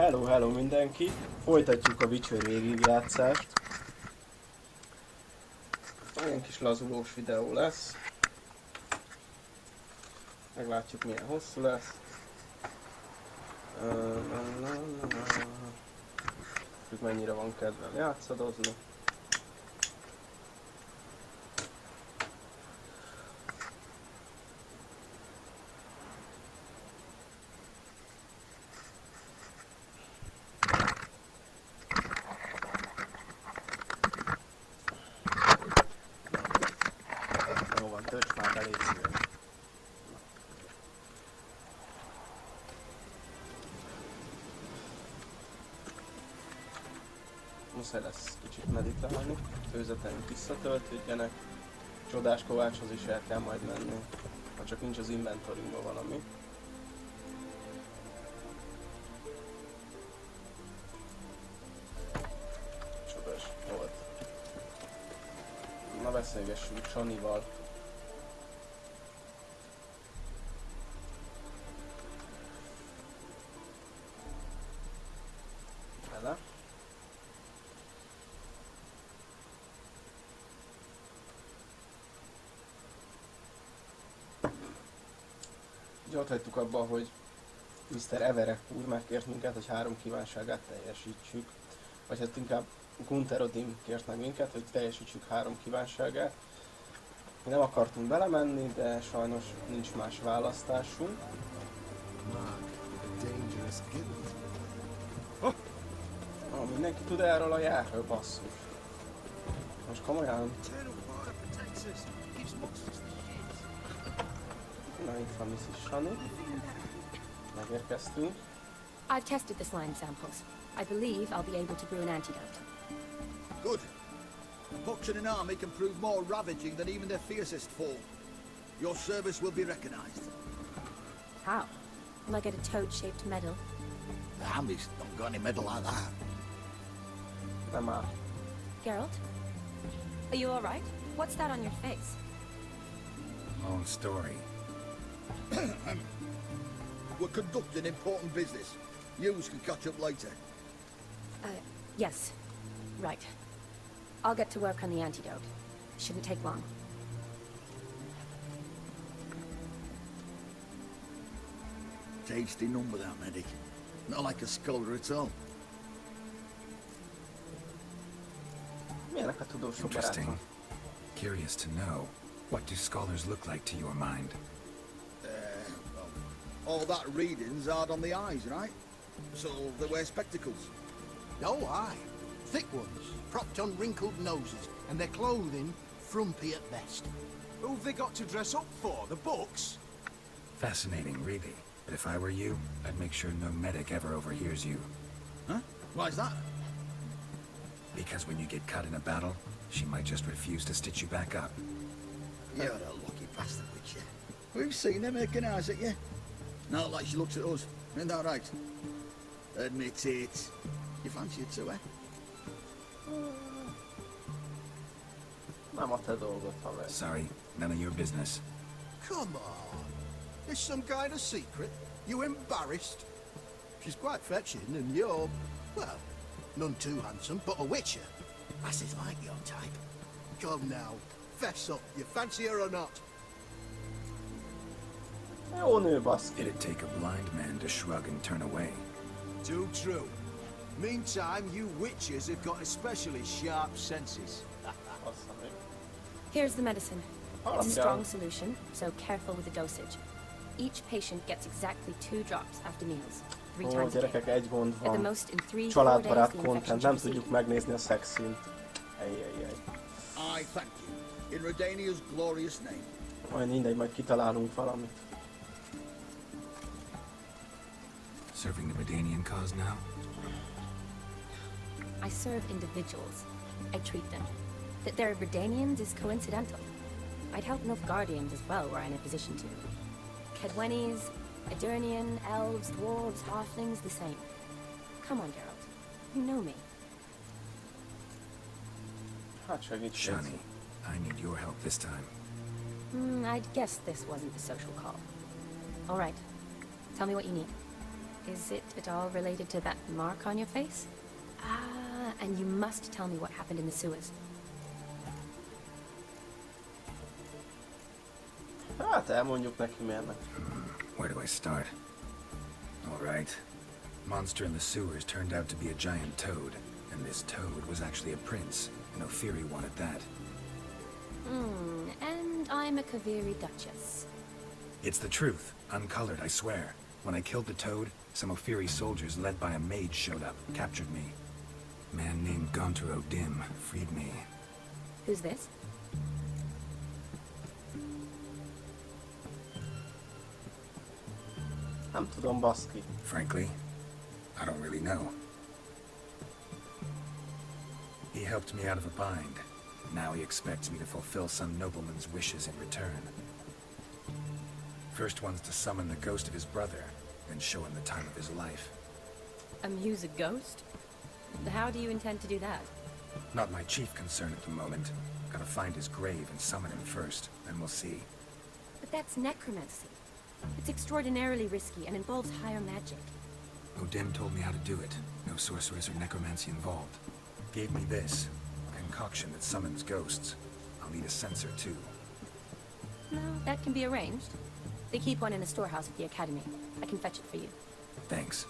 Hello, hello mindenki! Folytatjuk a Witcher végigjátszást. Ilyen kis lazulós videó lesz. Meglátjuk milyen hosszú lesz. Mennyire van kedvem játszadozni. Jó van, tölts már be, légy szíves. Muszáj lesz kicsit meditálni, főzeteink visszatöltődjenek. Csodás kovácshoz is el kell majd menni, ha csak nincs az inventorynkban valami. Csodás volt. Na beszélgessünk Sanival. Vele. Ott hagytuk abban, hogy Mr. Everett úr megkért minket, hogy 3 kívánságát teljesítsük. Vagy hát inkább Gunther Odin kért meg minket, hogy teljesítsük 3 kívánságát. Mi nem akartunk belemenni, de sajnos nincs más választásunk. Mindenki tud erről a járról, basszus. Most komolyan. Na, itt van Mrs. Shani. Megérkeztünk. I've tested the slime samples. I believe I'll be able to brew an antidote. Good. Pox in an army can prove more ravaging than even their fiercest foe. Your service will be recognized. How? Will I get a toad-shaped medal? The army's not got any medal like that. Nem áll. Geralt? Are you alright? What's that on your face? Long story. We're conducting important business. Yous can catch up later. Yes. Right. I'll get to work on the antidote. Shouldn't take long. Tasty number, that medic. Not like a scholar at all. Milyenek a tudósok Interesting. barátom? Curious to know, what do scholars look like to your mind? All that reading's hard on the eyes, right? So they wear spectacles. Oh, aye. Thick ones, propped on wrinkled noses, and their clothing frumpy at best. Who've they got to dress up for? The books? Fascinating, really. But if I were you, I'd make sure no medic ever overhears you. Huh? Why's that? Because when you get cut in a battle, she might just refuse to stitch you back up. You're a lucky bastard, Witcher. We've seen her making eyes at you. Not like she looks at us. Ain't that right? Admit it. You fancy it too, eh? Nem a te dolgod, haver. Sorry, none of your business. Come on. Is some kind of secret? You embarrassed? She's quite fetching, and you're, well, none too handsome, but a witcher. Lasses like your type. Come now, fess up. You fancy her or not? Jó nő, baszki. It'd take a blind man to shrug and turn away. Too true. Meantime, you witches have got especially sharp senses. Bassza meg. Here's the medicine. It's a Valamire strong solution, so careful with the dosage. Each patient gets exactly 2 drops after meals, 3 Ó, times a day. gyerekek, egy gond At the van. most in 3-4 days, Családbarát the infection content, nem should tudjuk recede. megnézni a szexszint. Ejjjjjj. I thank you. In Redania's glorious name. Majd mindegy, majd kitalálunk valamit. Serving the Medanian cause now? I serve individuals. I treat them. That they're Redanians is coincidental. I'd help Nilfgaardians as well were I in a position to. Kedwenis, Edirnian, elves, dwarves, halflings, the same. Come on, Geralt. You know me. Hát segíts. Shani, I need your help this time. I'd guess this wasn't a social call. All right. Tell me what you need. Is it at all related to that mark on your face? Ah, and you must tell me what happened in the sewers. Hát elmondjuk neki miért. Where do I start? All right. Monster in the sewers turned out to be a giant toad, and this toad was actually a prince, and Ophiri wanted that. And I'm a Kaviri duchess. It's the truth, uncolored, I swear. When I killed the toad, some Ophiri soldiers led by a mage showed up, captured me. A man named Gonter O'Dim freed me. Who's this? Nem tudom, baszki. Frankly, I don't really know. He helped me out of a bind. Now he expects me to fulfill some nobleman's wishes in return. First one's to summon the ghost of his brother, then show him the time of his life. Amuse a ghost? How do you intend to do that? Not my chief concern at the moment. Gotta find his grave and summon him first, then we'll see. But that's necromancy. It's extraordinarily risky and involves higher magic. O'Dim told me how to do it. No sorceress or necromancy involved. Gave me this, a concoction that summons ghosts. I'll need a censer too. No, that can be arranged. They keep one in the storehouse at the academy. I can fetch it for you. Thanks.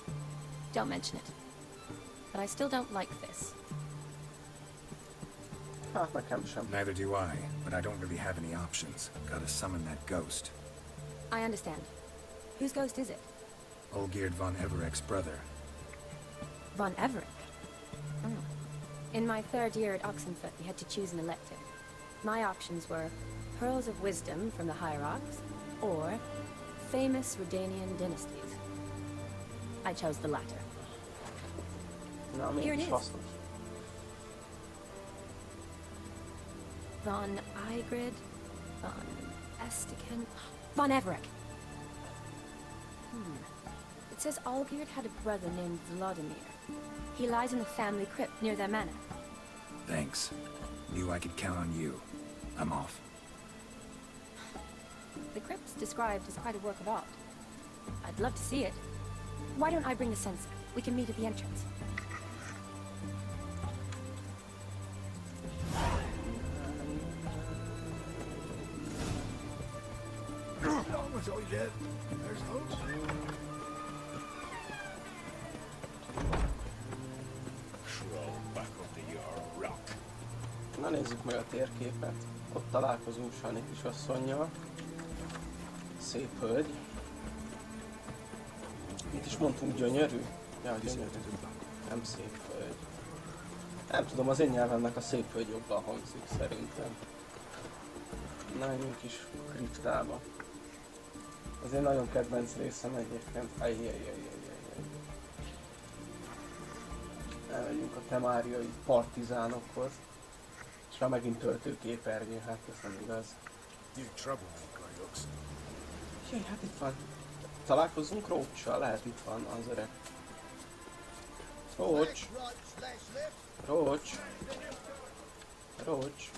Don't mention it. But I still don't like this. Hát nekem sem. Neither do I, but I don't really have any options. Gotta summon that ghost. I understand. Whose ghost is it? Olgierd von Evereck's brother. Von Everett? Oh. In my third year at Oxenfoot, we had to choose an elective. My options were Pearls of Wisdom from the Hierarchs, or famous Redanian dynasties. I chose the latter. Na, Here it mégis is. hasznos. Von Igrid, Von Estiken, Von Everett. It says Olgierd had a brother named Vladimir. He lies in the family crypt near their manor. Thanks. Knew I could count on you. I'm off. The crypt's described as quite a work of art. I'd love to see it. Why don't I bring the censer? We can meet at the entrance. Na nézzük meg a térképet. Ott találkozunk Sani kisasszonnyal. Szép hölgy. Mit is mondtunk, gyönyörű? Ja, gyönyörű. Nem szép hölgy. Nem tudom, az én nyelvemnek a szép hölgy jobban hangzik szerintem. Na, menjünk is kriptába. Az én nagyon kedvenc részem egyébként. Elmegyünk a temáriai partizánokhoz. És ha megint töltőképernyő, hát ez nem igaz. Jaj, hát itt van. Találkozzunk Roach-sal, lehet itt van az öreg. Roach! Roach! Roach!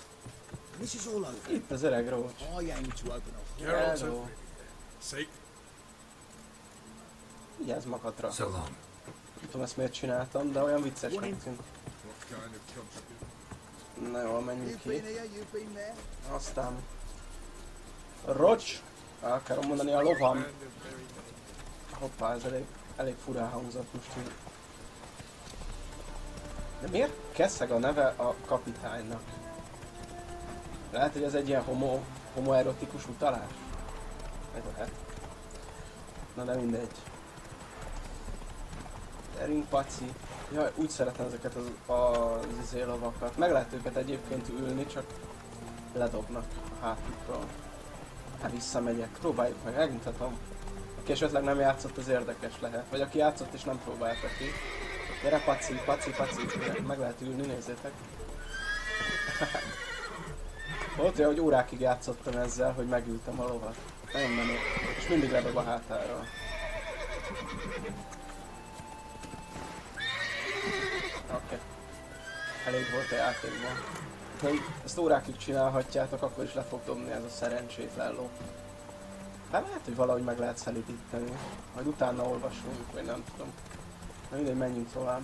This is all over. Itt az öreg Roach. I aim to open up. Hello! Vigyázz magadra. So long. Nem tudom ezt miért csináltam, de olyan viccesnek tűnt. Na jól, menjünk You've been ki. here, you've been there. Aztán... Roach! El akarom mondani a lovam. Hoppá, ez elég furán hangzott most így. De miért keszeg a neve a kapitánynak? Lehet, hogy ez egy ilyen homoerotikus utalás? Ez lehet. Na de mindegy. Gyerünk, paci. Jaj, úgy szeretem ezeket az izélovakat. Meg lehet őket egyébként ülni, csak ledobnak a hátukról. Hát visszamegyek, próbáljuk meg, megmutatom. Aki esetleg nem játszott, az érdekes lehet. Vagy aki játszott és nem próbálta ki. Gyere, paci, paci, paci. Meg lehet ülni, nézzétek. Volt olyan, hogy órákig játszottam ezzel, hogy megültem a lovat. Nagyon menő. És mindig ledob a hátáról. Oké. Elég volt a játékban. Hogy ezt órákig csinálhatjátok, akkor is le fog dobni ez a szerencsétlen ló. De lehet, hogy valahogy meg lehet szelidíteni. Majd utána olvasunk, vagy nem tudom. Na mindegy, menjünk tovább.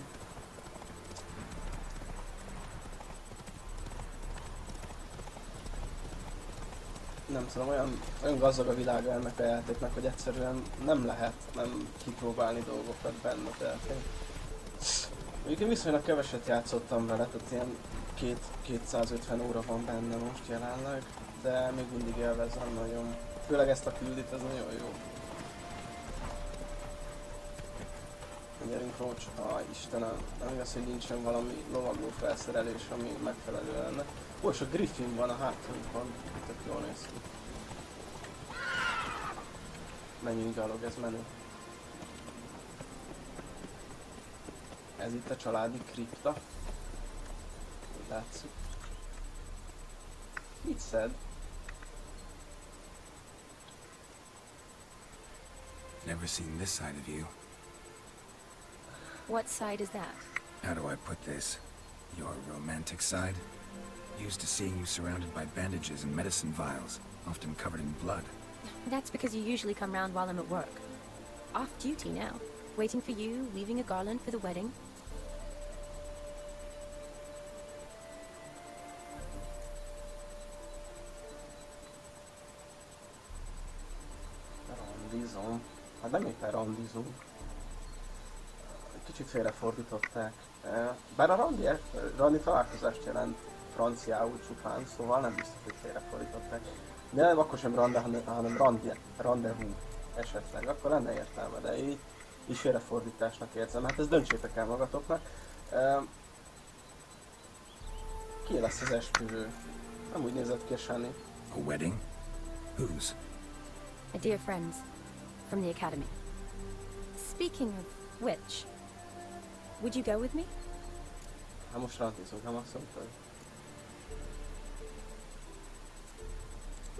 Nem tudom, olyan gazdag a világa ennek a játéknak, hogy egyszerűen nem lehet nem kipróbálni dolgokat benne, tehát mondjuk én viszonylag keveset játszottam vele, tehát ilyen 250 óra van benne most jelenleg, de még mindig élvezem nagyon. Főleg ezt a küldit, ez nagyon jó. Gyerünk Rócs, Istenem, nem igaz, hogy nincsen valami lovagló felszerelés, ami megfelelő lenne. Ó, és a Griffin van a hátunkban, tök jól néz ki. Menjünk gyalog, ez menő. Ez itt a családi kripta. Úgy látszik. Mit szed? Never seen this side of you. What side is that? How do I put this? Your romantic side? Used to seeing you surrounded by bandages and medicine vials, often covered in blood. That's because you usually come round while I'm at work. Off duty now. Waiting for you, leaving a garland for the wedding. Randizom. Hát nem éppen randizunk. Kicsit félrefordították. Bár a randi találkozást jelent franciául csupán, szóval nem biztos, hogy félrefordították. De nem akkor sem rande, hanem rendezvú esetleg, akkor lenne értelme, de így félrefordításnak érzem. Hát ezt döntsétek el magatoknak. Ki lesz az esküvő? Nem úgy nézett ki a Shani. A wedding? Whose? A dear friends from the academy. Speaking of which, would you go with me? Hát most randizunk, nem azt mondtad?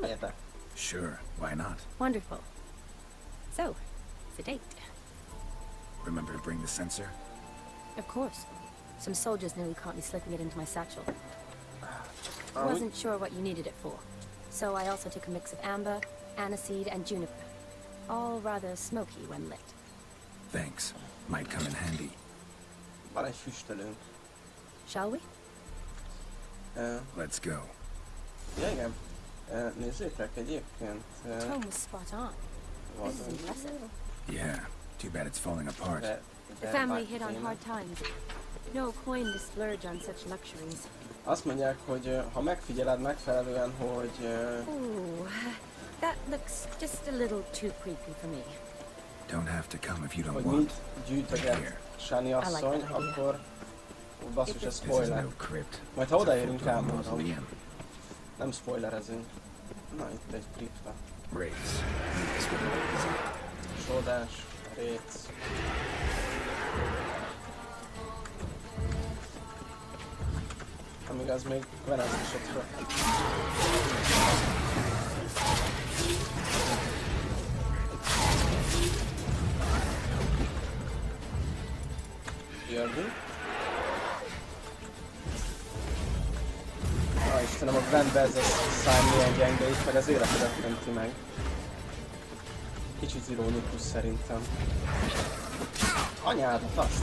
Menjetek! Sure, why not? Wonderful. So, it's a date. Remember to bring the sensor? Of course. Some soldiers nearly caught me slipping it into my satchel. Wasn't sure what you needed it for. So I also took a mix of amber, aniseed, and juniper. All rather smoky when lit. Thanks. Might come in handy. Van egy füstölőnk. Shall we? Let's go. Ja, igen. Nézzétek egyébként. Tone was spot on. This is impressive. Yeah, too bad it's falling apart. The family hit on hard times. No coin to splurge on such luxuries. Azt mondják, hogy ha megfigyeled megfelelően, hogy... Ooh, that looks just a little too creepy for me. Don't have to come if you don't hogy want. mit gyűjtöget Shani asszony, akkor... Ó, basszus, ez This is spoiler. no crypt. Majd ha odaérünk, It's a photo elmondom. mausoleum. Nem spoilerezünk. Na, itt egy kripta. Wraiths. This wouldn't be easy. Sodás, réc. Amíg az még venezesett. Jördünk. Istenem, a Grandbe ez a szám milyen gyenge itt, meg az életedet menti meg. Kicsit ironikus szerintem. Anyádat, azt!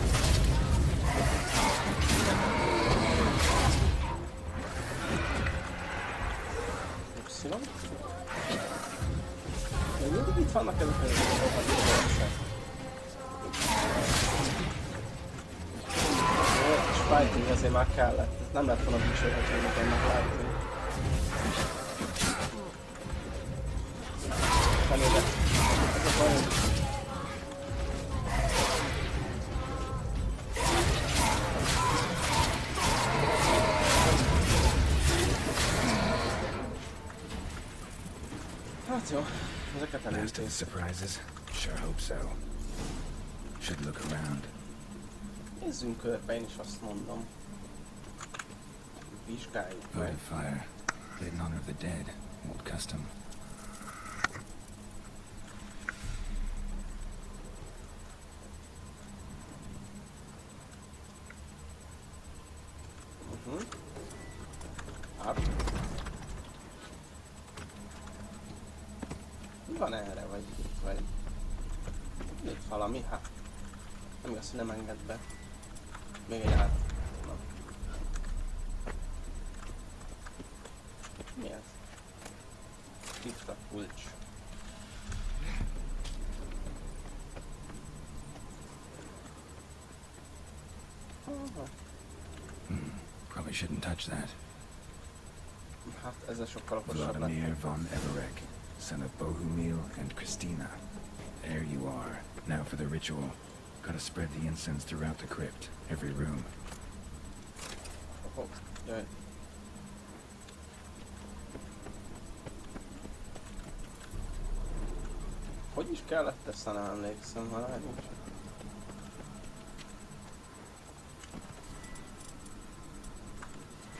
Upszilon. Még mindig itt vannak ezek a rohadt. És fighting azért már kellett. Nem lett volna dicsérhet, hogy ennek látni. Felébe. Ez a bajom. Hát jó, ezeket Last of the elérték. surprises? Sure hope so. Should look around. Nézzünk körbe, én is azt mondom. Vizsgáljuk Light meg. a fire. Lit in honor of the dead. Old custom. Van erre, vagy itt valami, hát nem igaz, hogy nem enged be. Még egy át. Na. Mi ez? Tiszta kulcs. Probably shouldn't touch that. Hát ezzel sokkal okosabb lett. Vladimir von Everek, son of Bohumil and Christina. There you are. Now for the ritual. Gotta spread the incense throughout the crypt, every room. Oh, jaj. Hogy is kellett ezt, nem emlékszem, ha nincs.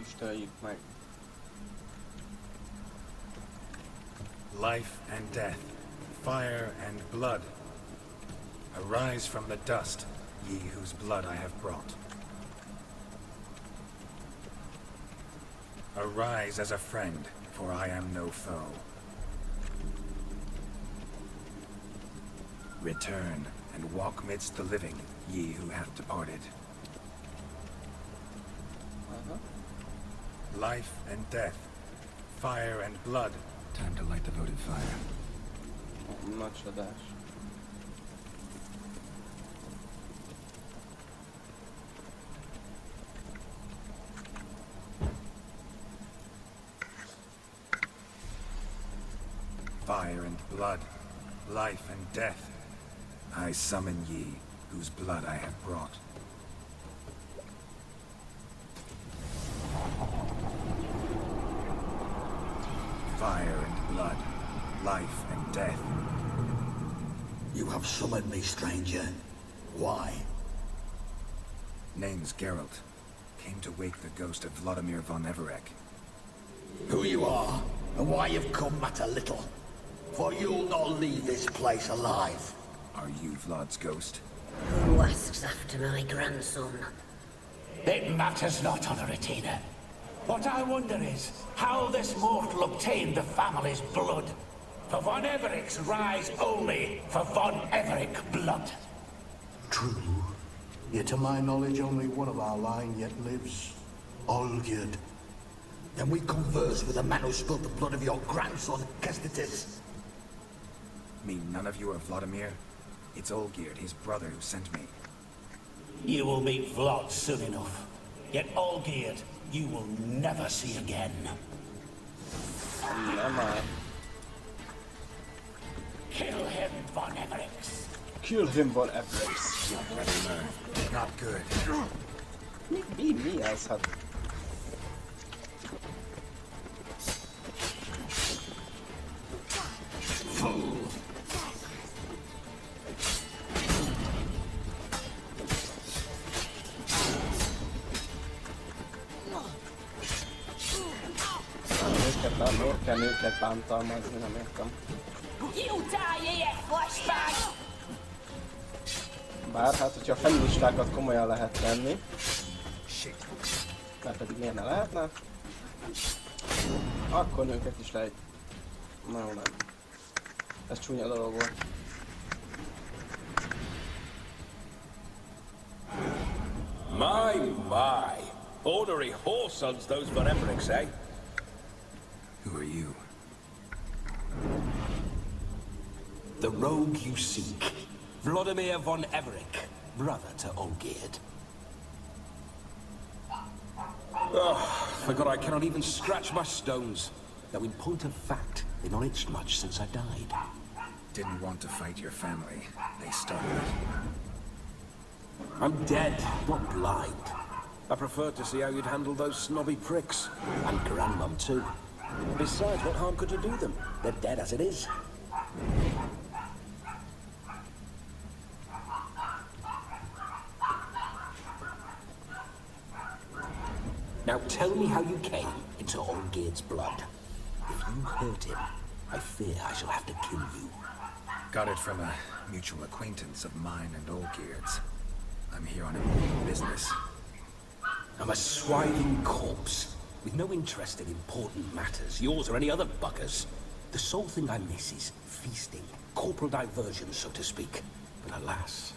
Üstöljük meg. Life and death, fire and blood. Arise from the dust, ye whose blood I have brought. Arise as a friend, for I am no foe. Return and walk midst the living, ye who have departed. Life and death, fire and blood. Time to light the votive fire. Nagy csodás. Fire and blood, life and death. I summon ye, whose blood I have brought. Fire and blood, life and death. You have summoned me, stranger. Why? Name's Geralt. Came to wake the ghost of Vladimir von Everek. Who you are, and why you've come matter little. For you'll not leave this place alive. Are you Vlad's ghost? Who asks after my grandson? It matters not, Honoratina. What I wonder is how this mortal obtained the family's blood. For von Everek's rise only for von Everek blood. True. Yet to my knowledge, only one of our line yet lives. Olgierd. Then we converse with the man who spilled the blood of your grandson, Kestitis. Mean none of you are Vladimir? It's Olgierd, his brother, who sent me. You will meet Vlad soon enough. Yet Olgierd, you will never see again. Nem áll. Kill him, von Evereks. Kill him, von Evereks. Not good. Mi ez? Hát... Fool. Miért kell nőket bántalmazni, nem értem. Bár hát, hogyha a feministákat komolyan lehet venni, mert pedig miért ne lehetne, akkor nőket is lehet. Na jó, nem. Ez csúnya dolog volt. My. Ordinary whoresons those von Evereks, eh? Who are you? The rogue you seek. Vladimir von Everek, brother to Olgierd. Forgot I cannot even scratch my stones. Though in point of fact, they've not itched much since I died. Didn't want to fight your family. They started it. I'm dead, not blind. I preferred to see how you'd handle those snobby pricks. And Grandmum too. Besides, what harm could you do them? They're dead as it is. Now tell me how you came into Olgierd's blood. If you hurt him, I fear I shall have to kill you. Got it from a mutual acquaintance of mine and Olgierd's. I'm here on important business. I'm a swiving corpse, with no interest in important matters, yours or any other buggers. The sole thing I miss is feasting. Corporal diversion, so to speak. But alas...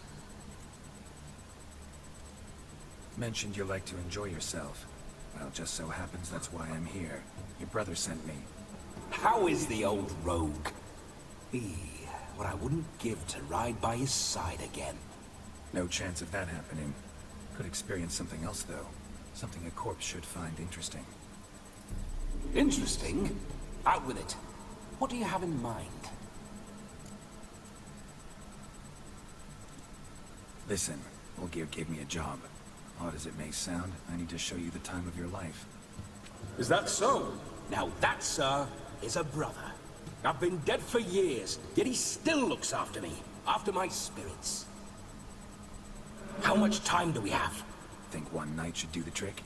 Mentioned you like to enjoy yourself. Well, just so happens that's why I'm here. Your brother sent me. How is the old rogue? What I wouldn't give to ride by his side again. No chance of that happening. Could experience something else, though. Something a corpse should find interesting. Interesting? Out with it. What do you have in mind? Listen, Olgierd gave me a job. Odd as it may sound, I need to show you the time of your life. Is that so? Now that, sir, is a brother. I've been dead for years, yet he still looks after me, after my spirits. How much time do we have? Think one night should do the trick?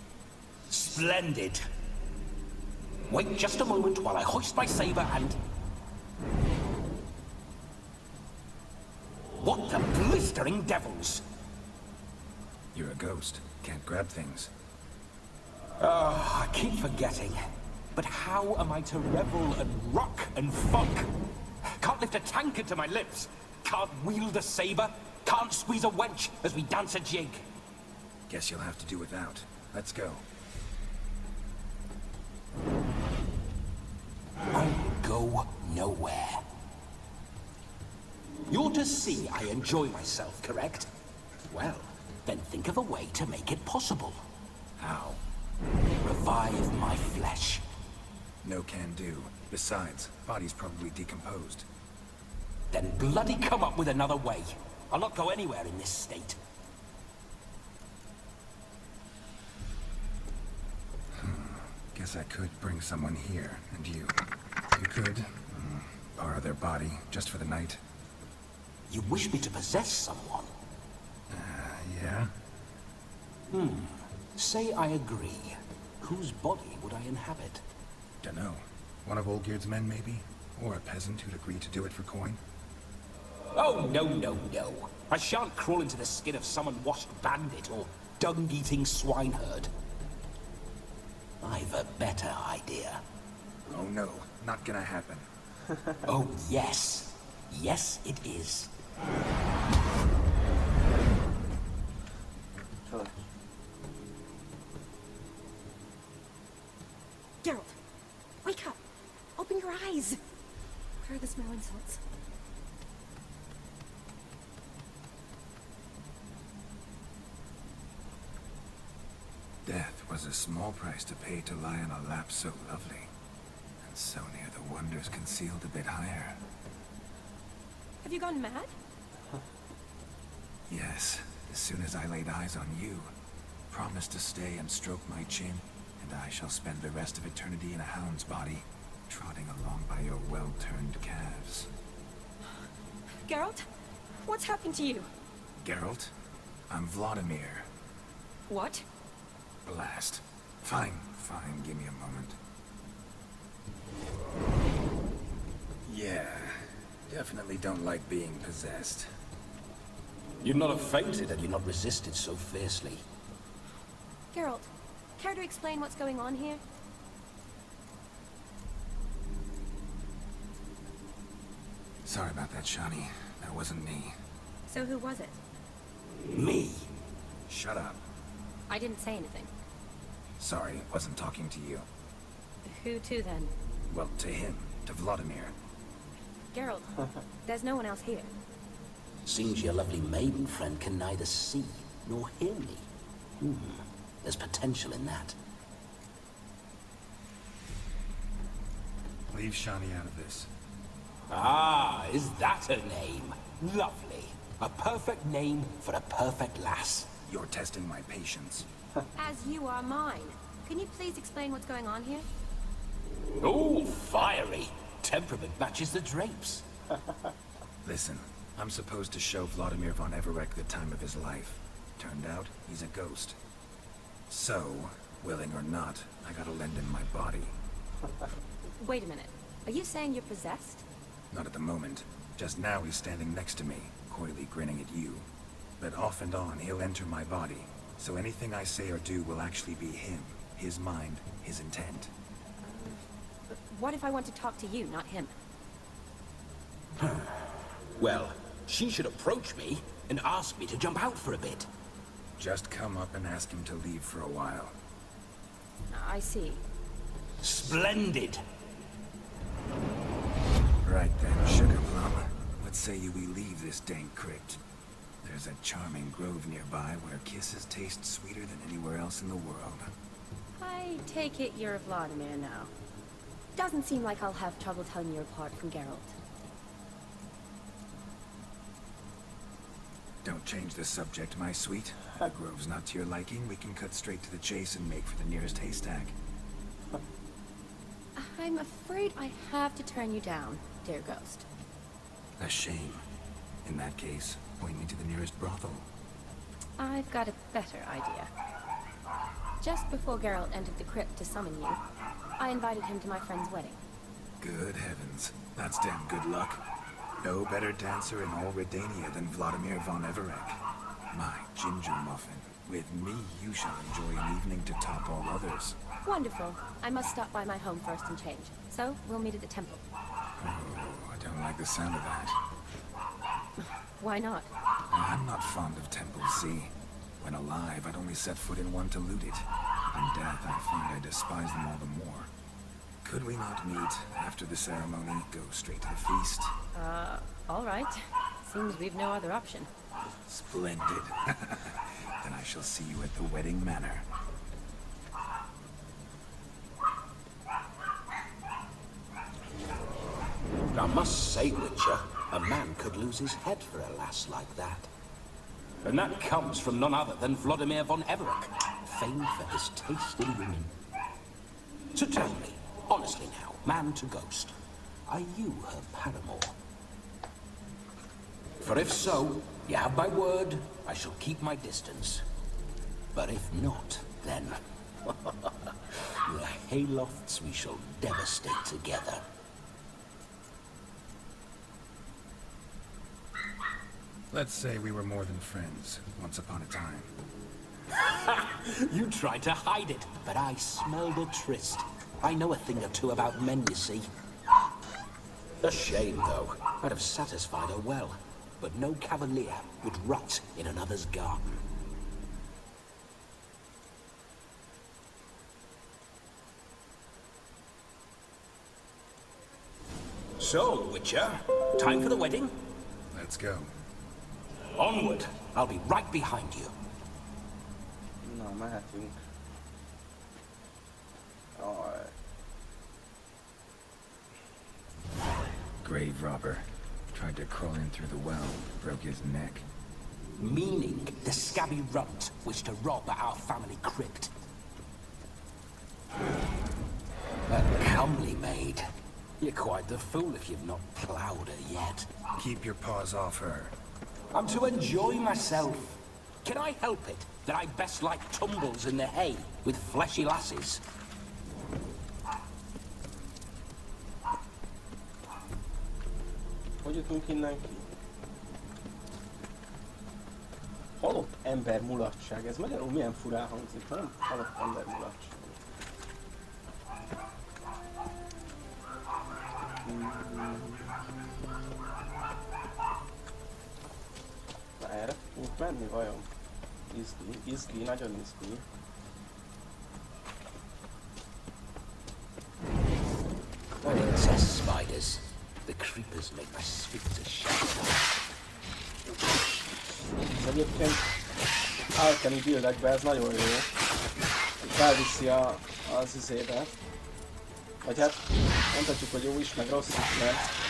Splendid. Wait just a moment while I hoist my saber and... What the blistering devils? You're a ghost. Can't grab things. I keep forgetting. But how am I to revel and rock and funk? Can't lift a tankard to my lips. Can't wield a saber. Can't squeeze a wench as we dance a jig. Guess you'll have to do without. Let's go. I go nowhere. You're to see I enjoy myself, correct? Well, then think of a way to make it possible. How? Revive my flesh. No can do. Besides, body's probably decomposed. Then bloody come up with another way. I'll not go anywhere in this state. Guess I could bring someone here, and you. You could borrow their body, just for the night. You wish me to possess someone? Yeah? Say I agree. Whose body would I inhabit? Dunno. One of Olgierd's men, maybe? Or a peasant who'd agree to do it for coin? Oh, no, no, no. I shan't crawl into the skin of some unwashed bandit or dung-eating swineherd. I've a better idea. Oh no, not gonna happen. Oh, yes. Yes, it is. Çalış. Geralt, wake up! Open your eyes! What are the smelling salts? Death was a small price to pay to lie on a lap so lovely. And so near the wonders concealed a bit higher. Have you gone mad? Yes, as soon as I laid eyes on you, promised to stay and stroke my chin, and I shall spend the rest of eternity in a hound's body, trotting along by your well-turned calves. Geralt, what's happened to you? Geralt, I'm Vladimir. What? Blast. Fine, give me a moment. Yeah, definitely don't like being possessed. You'd not have fainted had you not resisted so fiercely. Geralt, care to explain what's going on here? Sorry about that, Shani. That wasn't me. So who was it? Me? Shut up. I didn't say anything. Sorry, wasn't talking to you. Who to then? Well, to him. To Vladimir. Geralt, there's no one else here. Seems your lovely maiden friend can neither see nor hear me. There's potential in that. Leave Shani out of this. Ah, is that her name? Lovely. A perfect name for a perfect lass. You're testing my patience. As you are mine. Can you please explain what's going on here? Oh, fiery. Temperament matches the drapes. Listen, I'm supposed to show Vladimir von Everec the time of his life. Turned out, he's a ghost. So, willing or not, I gotta lend him my body. Wait a minute. Are you saying you're possessed? Not at the moment. Just now he's standing next to me, coyly grinning at you. But off and on, he'll enter my body. So anything I say or do will actually be him. His mind, his intent. What if I want to talk to you, not him? Well, she should approach me and ask me to jump out for a bit. Just come up and ask him to leave for a while. I see. Splendid! Right then, Sugar Plum. What say you we leave this dank crypt? There's a charming grove nearby where kisses taste sweeter than anywhere else in the world. I take it you're Vladimir now. Doesn't seem like I'll have trouble telling you apart from Geralt. Don't change the subject, my sweet. The grove's not to your liking. We can cut straight to the chase and make for the nearest haystack. I'm afraid I have to turn you down, dear ghost. A shame. In that case, point me to the nearest brothel. I've got a better idea. Just before Geralt entered the crypt to summon you, I invited him to my friend's wedding. Good heavens. That's damn good luck. No better dancer in all Redania than Vladimir von Everec. My ginger muffin. With me, you shall enjoy an evening to top all others. Wonderful. I must stop by my home first and change. So, we'll meet at the temple. Oh, I don't like the sound of that. Why not? I'm not fond of temples, see? When alive, I'd only set foot in one to loot it. In death, I find I despise them all the more. Could we not meet after the ceremony, go straight to the feast? All right. Seems we've no other option. Splendid. Then I shall see you at the wedding manor. I must say, Witcher, a man could lose his head for a lass like that. And that comes from none other than Vladimir von Everec, famed for his taste in women. So tell me, honestly now, man to ghost, are you her paramour? For if so, you have my word, I shall keep my distance. But if not, then the haylofts we shall devastate together. Let's say we were more than friends, once upon a time. You tried to hide it, but I smelled a tryst. I know a thing or two about men, you see. A shame, though. I'd have satisfied her well. But no cavalier would rot in another's garden. So, Witcher, time for the wedding? Let's go. Onward! I'll be right behind you. Na, mehetünk. Jaj. Grave robber. Tried to crawl in through the well, broke his neck. Meaning the scabby runt wished to rob our family crypt. A comely maid. You're quite the fool if you've not ploughed her yet. Keep your paws off her. I'm to enjoy myself. Can I help it that I best like tumbles in the hay with fleshy lasses? Hogy jutunk innen ki? Halott ember mulatság. Ez magyarul milyen furán hangzik, nem? Halott ember mulatság. Na erre tudunk menni vajon? Izgi, nagyon izgi. Princess spiders. The creepers make my sphincter shut. Egyébként Alkeni buildekben ez nagyon jó. Felviszi az izébe. Vagy hát mondhatjuk, hogy jó is, meg rossz is, mert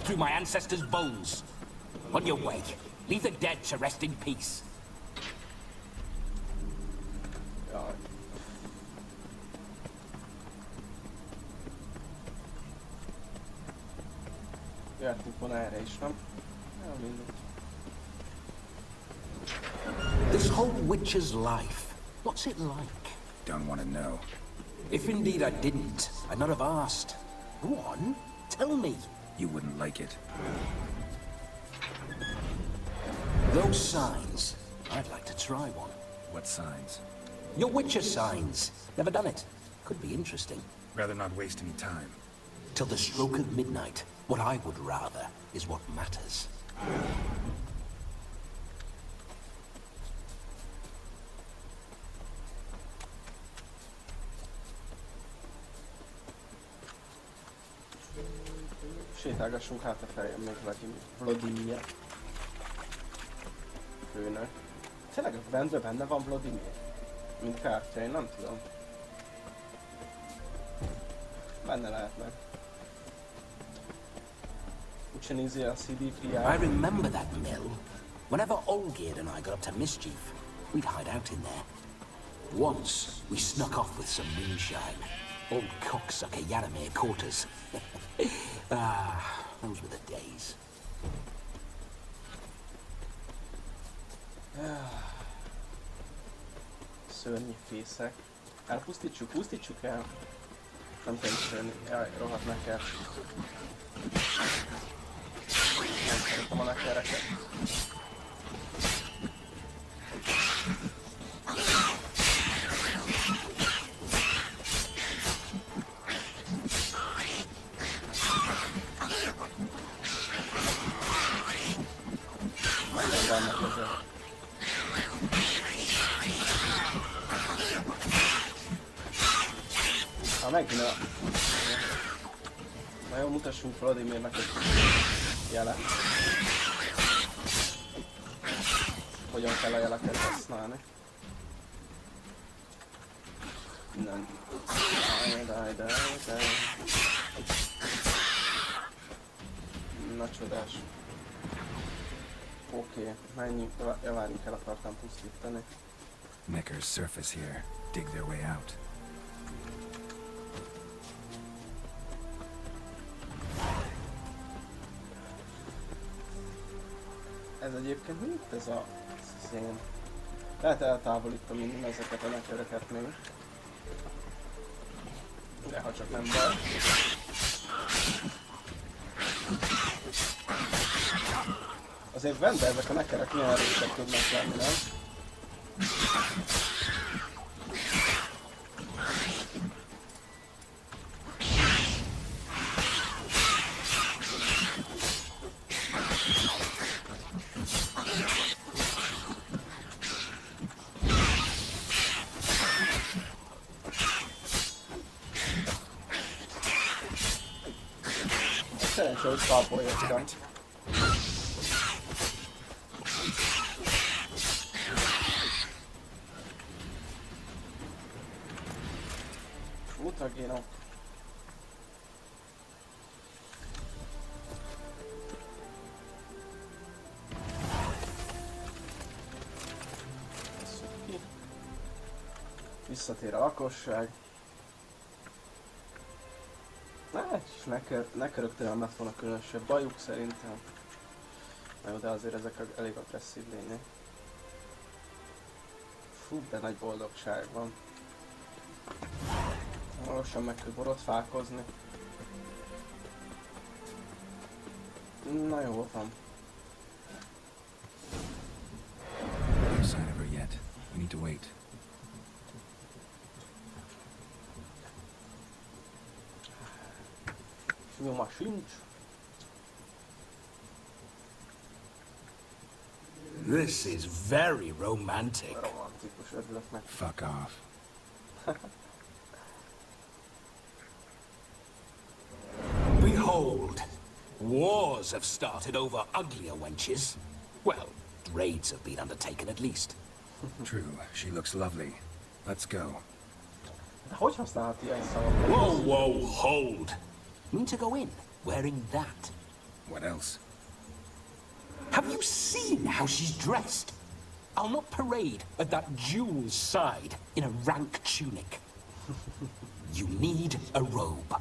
through my ancestors' bones. On your way, leave the dead to rest in peace. Jaj. Jöhetünk volna erre is, nem? Ja, mindegy. This whole witcher's life, what's it like? Don't want to know. If indeed I didn't, I'd not have asked. Go on, tell me. You wouldn't like it. Those signs, I'd like to try one. What signs? Your witcher signs. Never done it. Could be interesting. Rather not waste any time. Till the stroke of midnight, what I would rather is what matters. Sétálgassunk hátrafelé, még Vladimir főnök. Tényleg a rendben benne van Vladimir? Mint kártya, én nem tudom. Benne lehetne. Úgyse nézi a CDPI. I remember that mill. Whenever Olgerd and I got up to mischief, we'd hide out in there. Once, we snuck off with some moonshine. Old cocksucker Yaramir caught us. Those were the days. Szörnyű fészek. Elpusztítsuk, pusztítsuk el. Nem kell ismerni. Jaj, rohadt neker. Nem szeretem a nekereket. Nagyon vannak ezek. Megint a... Na jó, mutassunk Vladimirnek egy jelet. Hogyan kell a jeleket használni. Nem. De. Na csodás. Oké, menjünk, várjunk el, akartam pusztítani. Necker's surface here. Dig their way out. Ez egyébként mit ez a szén? Lehet eltávolítom innen ezeket a neköröket még. De ha csak nem baj. Azért benne ezek a nekerek milyen erősek tudnak lenni, nem? Szerencsé, hogy kalpoljöttem. Mutagénok. Tesszük ki. Visszatér a lakosság. Neköröktől nem lett volna különösebb bajuk szerintem. Na jó, de azért ezek elég agresszív lények. Fú, de nagy boldogság van. Lassan meg kell borotfálkozni. Na jó van. No sign of her yet. We need to wait. Nyoma sincs. This is very romantic. Romantikus, örülök meg. Fuck off. Behold, wars have started over uglier wenches. Well, raids have been undertaken at least. True, she looks lovely. Let's go. De hogy használhat ilyen szavakat? Whoa, hold! Mean to go in, wearing that? What else? Have you seen how she's dressed? I'll not parade at that jewel's side in a rank tunic. You need a robe.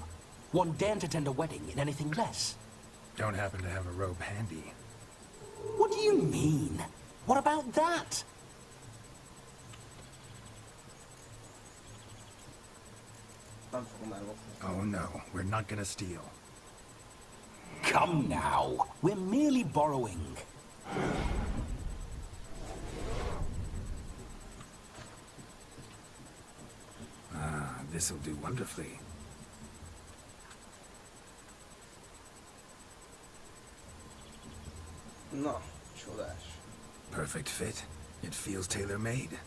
One daren't attend a wedding in anything less. Don't happen to have a robe handy. What do you mean? What about that? Nem fogom ellopni. Oh no, we're not gonna steal. Come now. We're merely borrowing. Ah, this'll do wonderfully. Na, csodás. Perfect fit. It feels tailor-made.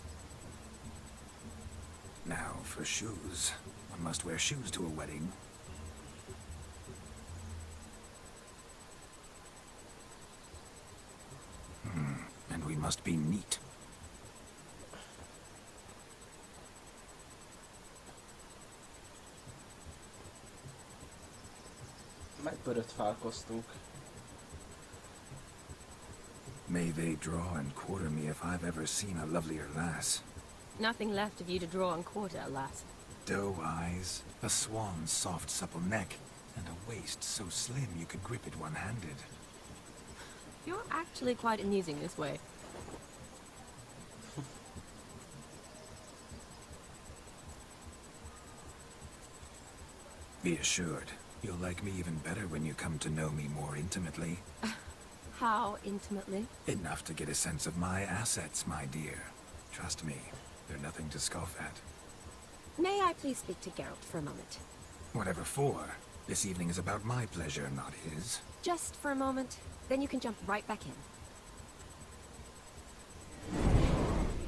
Now, for shoes. One must wear shoes to a wedding. And we must be neat. Megbörötfálkoztunk. May they draw and quarter me if I've ever seen a lovelier lass. Nothing left of you to draw and quarter, alas. Doe eyes, a swan's soft supple neck, and a waist so slim you could grip it one-handed. You're actually quite amusing this way. Be assured, you'll like me even better when you come to know me more intimately. How intimately? Enough to get a sense of my assets, my dear. Trust me, they're nothing to scoff at. May I please speak to Geralt for a moment? Whatever for. This evening is about my pleasure, not his. Just for a moment, then you can jump right back in.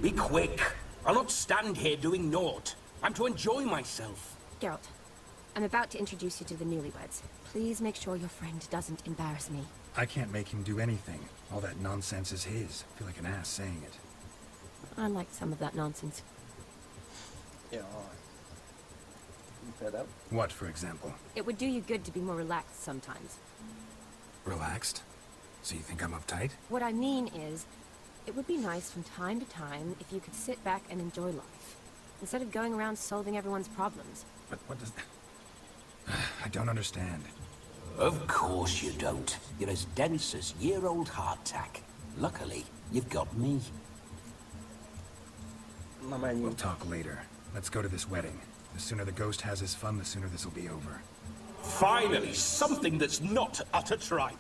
Be quick. I'll not stand here doing naught. I'm to enjoy myself. Geralt, I'm about to introduce you to the newlyweds. Please make sure your friend doesn't embarrass me. I can't make him do anything. All that nonsense is his. I feel like an ass saying it. I like some of that nonsense. Ja. Például. What, for example? It would do you good to be more relaxed sometimes. Relaxed? So you think I'm uptight? What I mean is, it would be nice from time to time if you could sit back and enjoy life, instead of going around solving everyone's problems. But what does... I don't understand. Of course you don't. You're as dense as year-old hardtack. Luckily, you've got me. Na menjünk. We'll talk later. Let's go to this wedding. The sooner the ghost has his fun, the sooner this'll be over. Finally, something that's not utter tripe.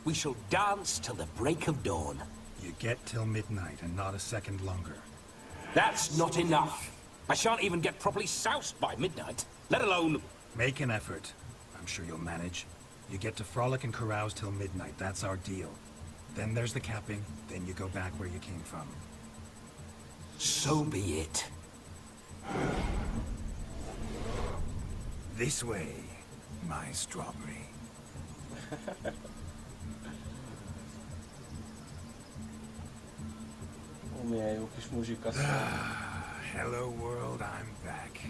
We shall dance till the break of dawn. You get till midnight and not a second longer. That's not enough. I shan't even get properly soused by midnight, let alone... Make an effort. I'm sure you'll manage. You get to frolic and carouse till midnight. That's our deal. Then there's the capping. Then you go back where you came from. So be it. This way, my strawberry. Ó, milyen jó kis muzsika szól. Hello world, I'm back.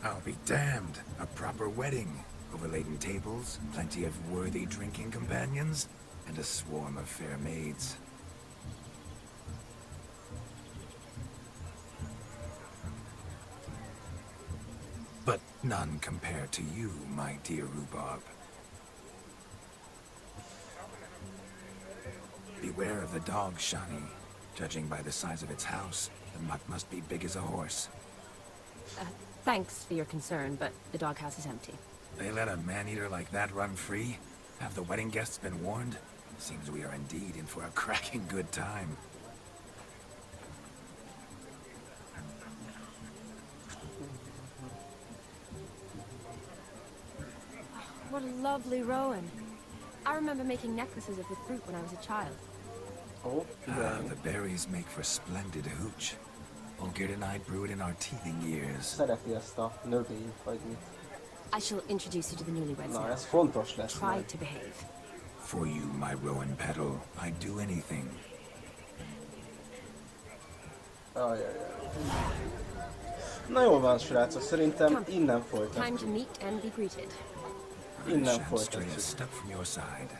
I'll be damned. A proper wedding. Overladen tables, plenty of worthy drinking companions, and a swarm of fair maids. But none compared to you, my dear rhubarb. Beware of the dog, Shani. Judging by the size of its house, the mutt must be big as a horse. Thanks for your concern, but the doghouse is empty. They let a man-eater like that run free? Have the wedding guests been warned? Seems we are indeed in for a cracking good time. What a lovely rowan. I remember making necklaces of the fruit when I was a child. Ó, The berries make for splendid hooch. Olgerd and I brewed in our teething years. szereti ezt a növényt, vagy mit. I shall introduce you to the newlyweds Na, now. ez fontos lesz Try majd. to behave. For you, my rowan petal, I'd do anything. Ajajaj. Na jól van, srácok, szerintem innen Time folytatjuk. to meet and be greeted. Innen shan't stray a folytatjuk. step from your side.